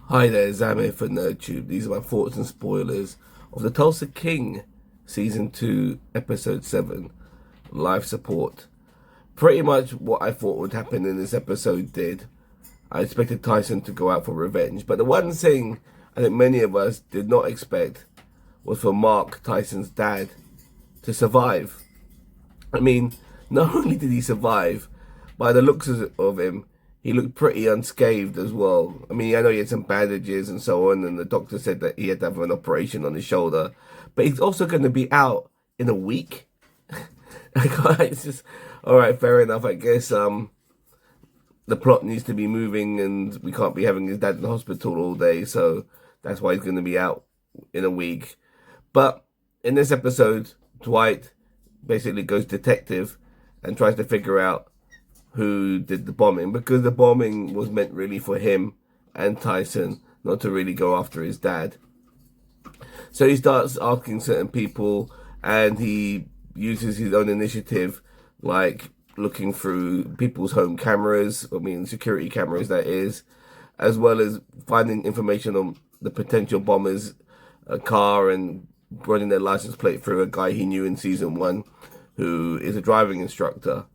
Hi there, Zam here for NerdTube. These are my thoughts and spoilers of the Tulsa King Season 2, Episode 7, Life Support. Pretty much what I thought would happen in this episode did. I expected Tyson to go out for revenge, but the one thing I think many of us did not expect was for Mark, Tyson's dad, to survive. I mean, not only did he survive, by the looks of him, he looked pretty unscathed as well. I mean, I know he had some bandages and so on, and the doctor said that he had to have an operation on his shoulder. But he's also going to be out in a week. It's just, all right, fair enough. I guess the plot needs to be moving, and we can't be having his dad in the hospital all day, so that's why he's going to be out in a week. But in this episode, Dwight basically goes detective and tries to figure out who did the bombing, because the bombing was meant really for him and Tyson, not to really go after his dad. So he starts asking certain people, and he uses his own initiative, like looking through people's home cameras, security cameras that is, as well as finding information on the potential bombers' car and running their license plate through a guy he knew in season 1 who is a driving instructor.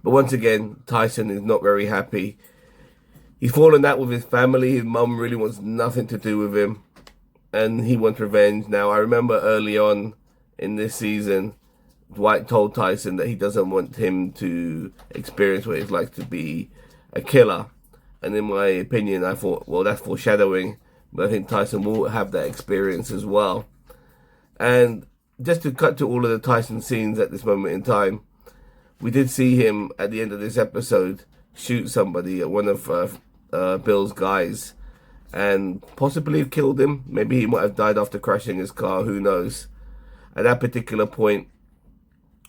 But once again, Tyson is not very happy. He's fallen out with his family. His mum really wants nothing to do with him, and he wants revenge. Now, I remember early on in this season, Dwight told Tyson that he doesn't want him to experience what it's like to be a killer. And in my opinion, I thought, well, that's foreshadowing. But I think Tyson will have that experience as well. And just to cut to all of the Tyson scenes at this moment in time, we did see him at the end of this episode shoot somebody at one of Bill's guys and possibly have killed him. Maybe he might have died after crashing his car, who knows. At that particular point,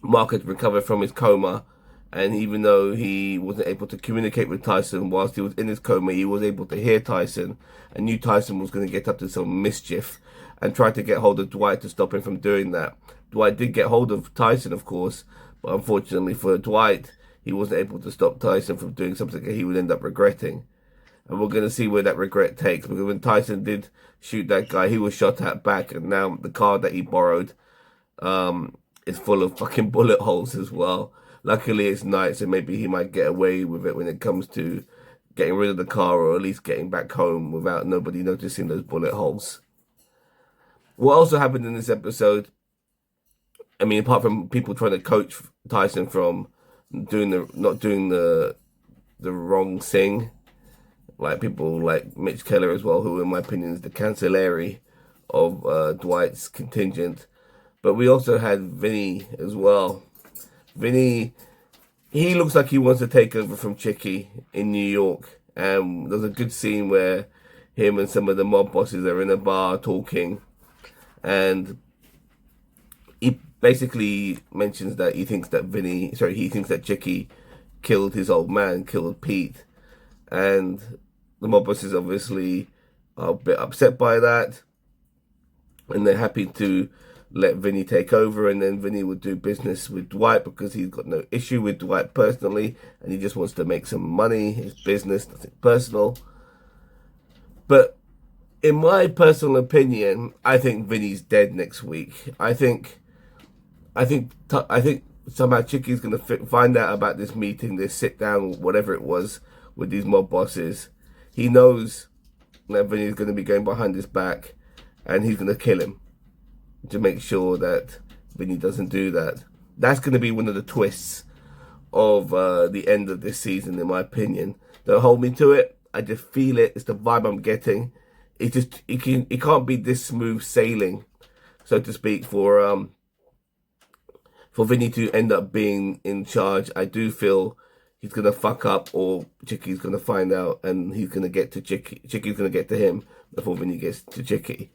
Mark had recovered from his coma, and even though he wasn't able to communicate with Tyson whilst he was in his coma, he was able to hear Tyson and knew Tyson was going to get up to some mischief and tried to get hold of Dwight to stop him from doing that. Dwight did get hold of Tyson, of course, but unfortunately for Dwight, he wasn't able to stop Tyson from doing something that he would end up regretting. And we're going to see where that regret takes, because when Tyson did shoot that guy, he was shot at back, and now the car that he borrowed is full of fucking bullet holes as well. Luckily, it's night, so maybe he might get away with it when it comes to getting rid of the car, or at least getting back home without nobody noticing those bullet holes. What also happened in this episode, I mean, apart from people trying to coach Tyson from not doing the wrong thing, like people like Mitch Keller as well, who in my opinion is the cancelleri of Dwight's contingent. But we also had Vinny as well. Vinny, he looks like he wants to take over from Chicky in New York. There's a good scene where him and some of the mob bosses are in a bar talking, and he basically mentions that he thinks that Chicky killed his old man, killed Pete. And the mob bosses obviously are a bit upset by that. And they're happy to let Vinny take over, and then Vinny would do business with Dwight because he's got no issue with Dwight personally, and he just wants to make some money, his business, nothing personal. But in my personal opinion, I think Vinny's dead next week. I think somehow Chicky's going to find out about this meeting, this sit down, whatever it was, with these mob bosses. He knows that Vinny's going to be going behind his back, and he's going to kill him to make sure that Vinny doesn't do that. That's going to be one of the twists of the end of this season, in my opinion. Don't hold me to it. I just feel it. It's the vibe I'm getting. It can't be this smooth sailing, so to speak, for Vinny to end up being in charge. I do feel he's going to fuck up, or Chicky's going to find out, and he's going to get to Chicky. Chicky's going to get to him before Vinny gets to Chicky.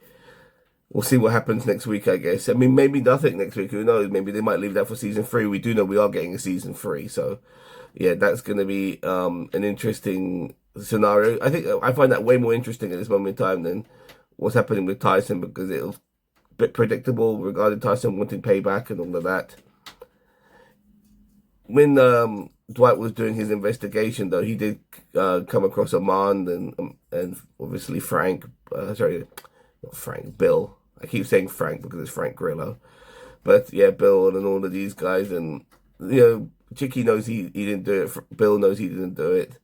We'll see what happens next week, I guess. I mean, maybe nothing next week. Who knows? Maybe they might leave that for season 3. We do know we are getting a season 3. So, yeah, that's going to be an interesting scenario. I find that way more interesting at this moment in time than what's happening with Tyson, because it was a bit predictable regarding Tyson wanting payback and all of that. when Dwight was doing his investigation, though, he did come across Armand and obviously Frank. Sorry, not Frank. Bill. I keep saying Frank because it's Frank Grillo. But yeah, Bill and all of these guys, and Chicky knows he didn't do it. Bill knows he didn't do it.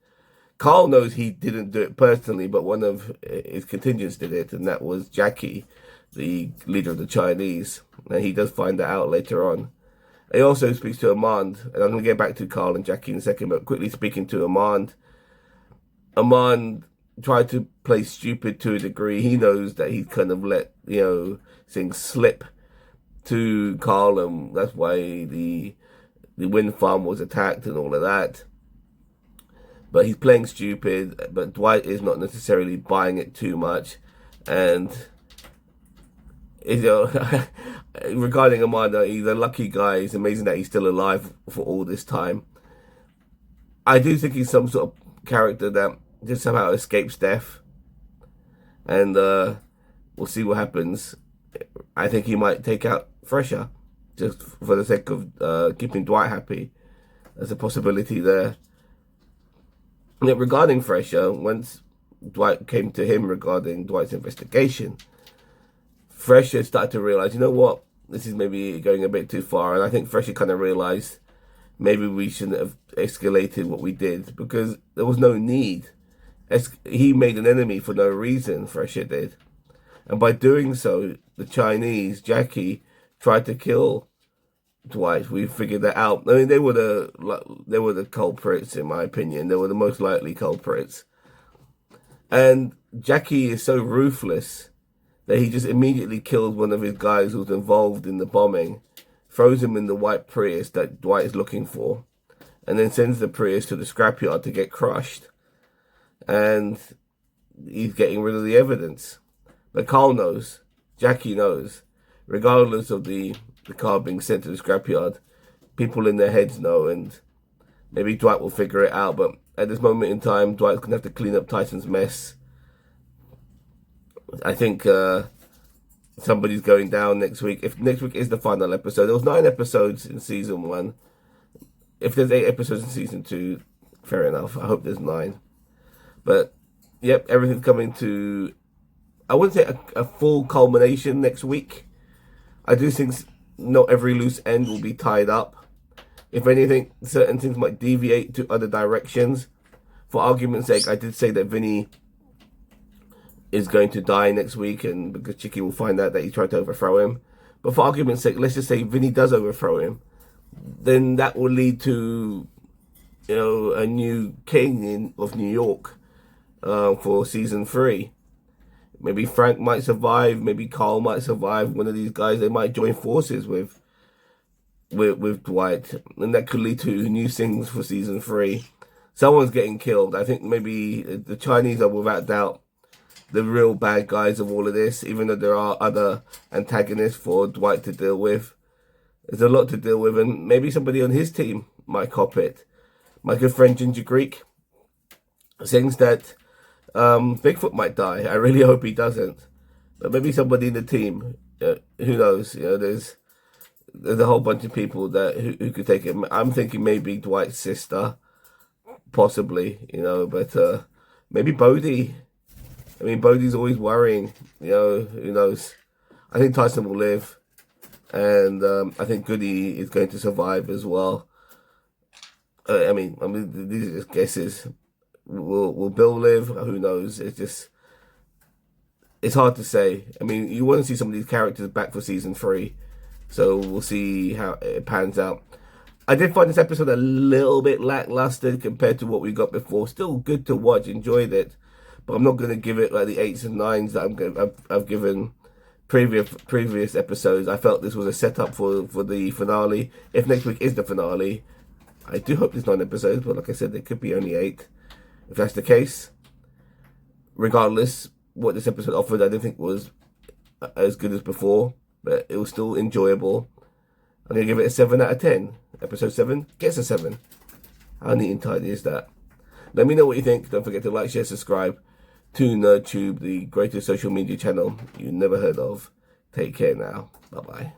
Carl knows he didn't do it personally, but one of his contingents did it, and that was Jackie, the leader of the Chinese. And he does find that out later on. He also speaks to Armand, and I'm going to get back to Carl and Jackie in a second, but quickly speaking to Armand. Armand tried to play stupid to a degree. He knows that he kind of let, things slip to Carl, and that's why the wind farm was attacked and all of that. But he's playing stupid, but Dwight is not necessarily buying it too much. And, regarding Amanda, he's a lucky guy. It's amazing that he's still alive for all this time. I do think he's some sort of character that just somehow escapes death. And we'll see what happens. I think he might take out Fresher, just for the sake of keeping Dwight happy. There's a possibility there. Regarding Fresher, once Dwight came to him regarding Dwight's investigation, Fresher started to realize, you know what, this is maybe going a bit too far. And I think Fresher kind of realized maybe we shouldn't have escalated what we did, because there was no need. He made an enemy for no reason, Fresher did. And by doing so, the Chinese, Jackie, tried to kill Dwight. We figured that out. I mean, they were the culprits, in my opinion. They were the most likely culprits. And Jackie is so ruthless that he just immediately kills one of his guys who was involved in the bombing, throws him in the white Prius that Dwight is looking for, and then sends the Prius to the scrapyard to get crushed. And he's getting rid of the evidence. But Carl knows, Jackie knows, regardless of the car being sent to the scrapyard, people in their heads know, and maybe Dwight will figure it out. But at this moment in time, Dwight's going to have to clean up Tyson's mess. I think somebody's going down next week. If next week is the final episode, there was 9 episodes in season 1. If there's 8 episodes in season 2, fair enough. I hope there's 9. But, yep, everything's coming to, I wouldn't say a full culmination next week. I do think not every loose end will be tied up. If anything, certain things might deviate to other directions. For argument's sake, I did say that Vinny is going to die next week, and because Chicky will find out that he tried to overthrow him. But for argument's sake, let's just say Vinny does overthrow him. Then that will lead to, a new king of New York for season 3. Maybe Frank might survive. Maybe Carl might survive. One of these guys, they might join forces with Dwight, and that could lead to new things for season 3. Someone's getting killed. I think maybe the Chinese are without doubt the real bad guys of all of this, even though there are other antagonists for Dwight to deal with. There's a lot to deal with, and maybe somebody on his team might cop it. My good friend Ginger Greek thinks that Bigfoot might die. I really hope he doesn't. But maybe somebody in the team, who knows? There's a whole bunch of people that who could take it. I'm thinking maybe Dwight's sister, possibly, but maybe Bodhi. I mean, Bodhi's always worrying, who knows? I think Tyson will live, and I think Goody is going to survive as well. I mean, these are just guesses. Will Bill live? Who knows? It's hard to say. I mean, you want to see some of these characters back for season 3, so we'll see how it pans out. I did find this episode a little bit lackluster compared to what we got before. Still good to watch, enjoyed it, but I'm not going to give it like the 8s and 9s that I've given previous episodes. I felt this was a setup for the finale. If next week is the finale, I do hope there's 9 episodes, but like I said, there could be only 8. If that's the case, regardless, what this episode offered, I didn't think was as good as before, but it was still enjoyable. I'm going to give it a 7 out of 10. Episode 7 gets a 7. How neat and tidy is that? Let me know what you think. Don't forget to like, share, subscribe to NerdTube, the greatest social media channel you never heard of. Take care now. Bye-bye.